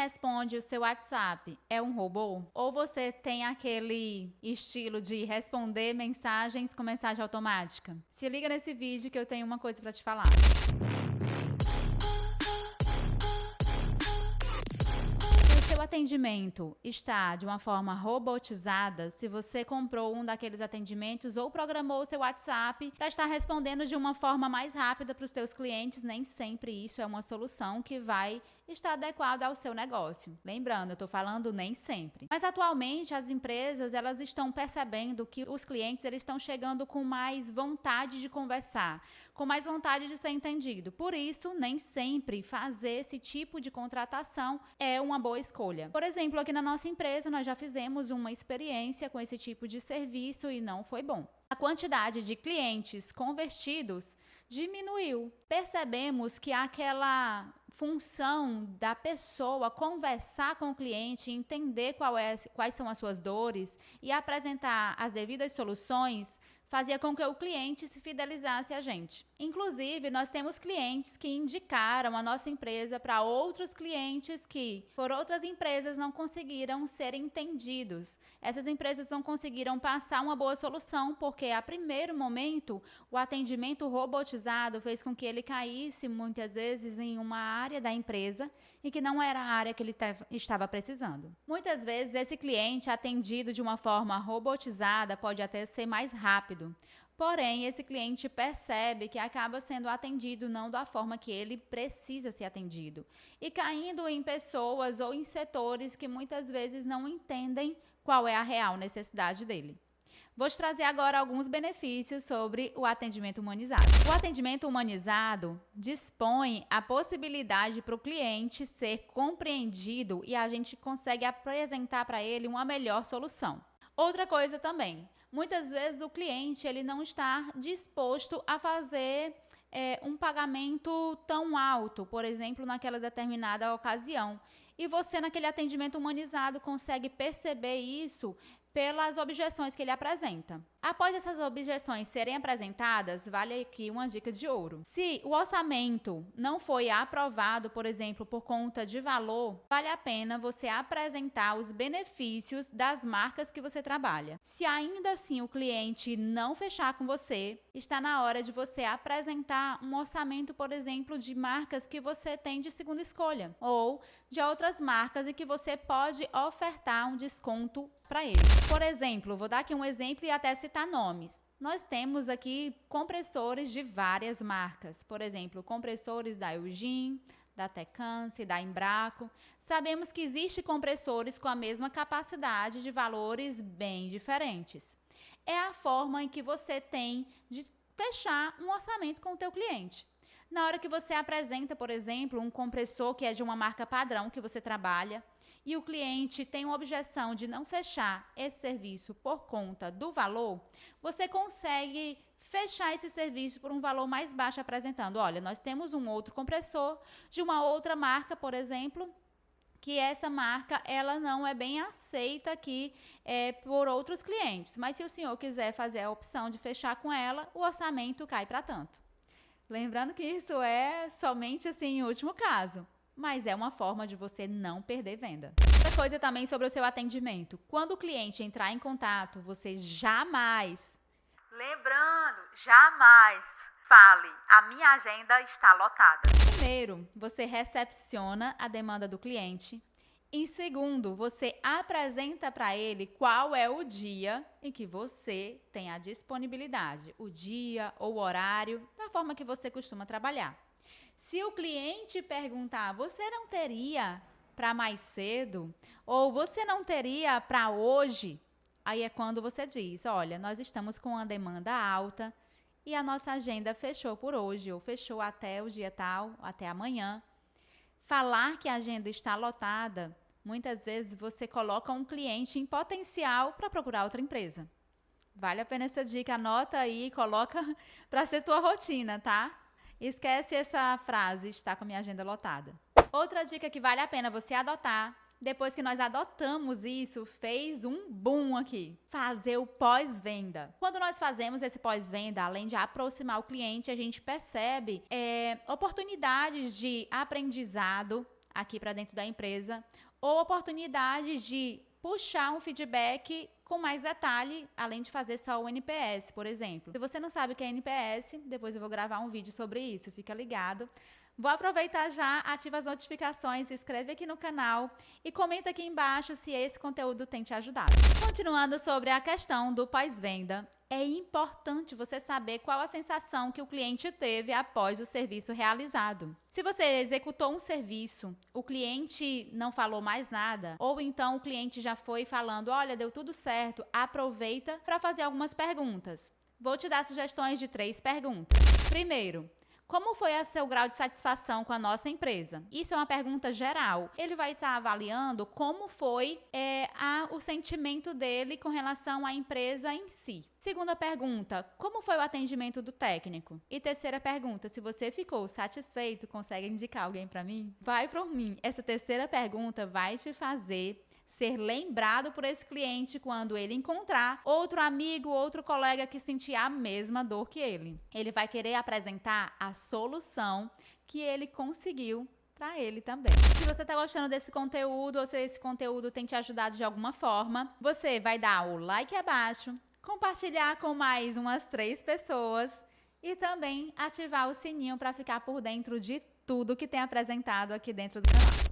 responde o seu WhatsApp é um robô? Ou você tem aquele estilo de responder mensagens com mensagem automática? Se liga nesse vídeo que eu tenho uma coisa para te falar. Se o seu atendimento está de uma forma robotizada, se você comprou um daqueles atendimentos ou programou o seu WhatsApp para estar respondendo de uma forma mais rápida para os seus clientes, nem sempre isso é uma solução que vai estar adequada ao seu negócio. Lembrando, eu estou falando nem sempre. Mas atualmente as empresas elas estão percebendo que os clientes eles estão chegando com mais vontade de conversar, com mais vontade de ser entendido. Por isso, nem sempre fazer esse tipo de contratação é uma boa escolha. Por exemplo, aqui na nossa empresa nós já fizemos uma experiência com esse tipo de serviço e não foi bom. A quantidade de clientes convertidos diminuiu. Percebemos que aquela função da pessoa conversar com o cliente, entender quais são as suas dores e apresentar as devidas soluções, fazia com que o cliente se fidelizasse a gente. Inclusive, nós temos clientes que indicaram a nossa empresa para outros clientes que, por outras empresas, não conseguiram ser entendidos. Essas empresas não conseguiram passar uma boa solução porque, a primeiro momento, o atendimento robotizado fez com que ele caísse, muitas vezes, em uma área da empresa e que não era a área que ele estava precisando. Muitas vezes, esse cliente atendido de uma forma robotizada pode até ser mais rápido. Porém, esse cliente percebe que acaba sendo atendido não da forma que ele precisa ser atendido e caindo em pessoas ou em setores que muitas vezes não entendem qual é a real necessidade dele. Vou te trazer agora alguns benefícios sobre o atendimento humanizado. O atendimento humanizado dispõe a possibilidade para o cliente ser compreendido e a gente consegue apresentar para ele uma melhor solução. Outra coisa também, muitas vezes o cliente ele não está disposto a fazer um pagamento tão alto, por exemplo, naquela determinada ocasião. E você, naquele atendimento humanizado, consegue perceber isso pelas objeções que ele apresenta. Após essas objeções serem apresentadas, vale aqui uma dica de ouro. Se o orçamento não foi aprovado, por exemplo, por conta de valor, vale a pena você apresentar os benefícios das marcas que você trabalha. Se ainda assim o cliente não fechar com você, está na hora de você apresentar um orçamento, por exemplo, de marcas que você tem de segunda escolha ou de outras marcas e que você pode ofertar um desconto para ele. Por exemplo, vou dar aqui um exemplo e até citar nomes. Nós temos aqui compressores de várias marcas. Por exemplo, compressores da Eugene, da Tecance, da Embraco. Sabemos que existem compressores com a mesma capacidade de valores bem diferentes. É a forma em que você tem de fechar um orçamento com o teu cliente. Na hora que você apresenta, por exemplo, um compressor que é de uma marca padrão que você trabalha, e o cliente tem uma objeção de não fechar esse serviço por conta do valor, você consegue fechar esse serviço por um valor mais baixo apresentando, olha, nós temos um outro compressor de uma outra marca, por exemplo, que essa marca ela não é bem aceita aqui por outros clientes, mas se o senhor quiser fazer a opção de fechar com ela, o orçamento cai para tanto. Lembrando que isso é somente assim em último caso. Mas é uma forma de você não perder venda. Outra coisa também sobre o seu atendimento. Quando o cliente entrar em contato, você jamais, fale, a minha agenda está lotada. Primeiro, você recepciona a demanda do cliente. Em segundo, você apresenta para ele qual é o dia em que você tem a disponibilidade, o dia ou o horário, da forma que você costuma trabalhar. Se o cliente perguntar, você não teria para mais cedo? Ou você não teria para hoje? Aí é quando você diz, olha, nós estamos com uma demanda alta e a nossa agenda fechou por hoje, ou fechou até o dia tal, até amanhã. Falar que a agenda está lotada, muitas vezes você coloca um cliente em potencial para procurar outra empresa. Vale a pena essa dica, anota aí e coloca para ser tua rotina, tá? Esquece essa frase, está com a minha agenda lotada. Outra dica que vale a pena você adotar, depois que nós adotamos isso, fez um boom aqui. Fazer o pós-venda. Quando nós fazemos esse pós-venda, além de aproximar o cliente, a gente percebe oportunidades de aprendizado, aqui para dentro da empresa, ou oportunidades de puxar um feedback com mais detalhe, além de fazer só o NPS, por exemplo. Se você não sabe o que é NPS, depois eu vou gravar um vídeo sobre isso, fica ligado. Vou aproveitar já, ativa as notificações, se inscreve aqui no canal e comenta aqui embaixo se esse conteúdo tem te ajudado. Continuando sobre a questão do pós-venda, é importante você saber qual a sensação que o cliente teve após o serviço realizado. Se você executou um serviço, o cliente não falou mais nada, ou então o cliente já foi falando, olha, deu tudo certo, aproveita para fazer algumas perguntas. Vou te dar sugestões de 3 perguntas. Primeiro, como foi o seu grau de satisfação com a nossa empresa? Isso é uma pergunta geral. Ele vai estar avaliando como foi o sentimento dele com relação à empresa em si. Segunda pergunta, como foi o atendimento do técnico? E terceira pergunta, se você ficou satisfeito, consegue indicar alguém para mim? Vai por mim. Essa terceira pergunta vai te fazer ser lembrado por esse cliente quando ele encontrar outro amigo, outro colega que sentir a mesma dor que ele. Ele vai querer apresentar a solução que ele conseguiu para ele também. Se você está gostando desse conteúdo ou se esse conteúdo tem te ajudado de alguma forma, você vai dar o like abaixo, compartilhar com mais umas 3 pessoas e também ativar o sininho para ficar por dentro de tudo que tem apresentado aqui dentro do canal.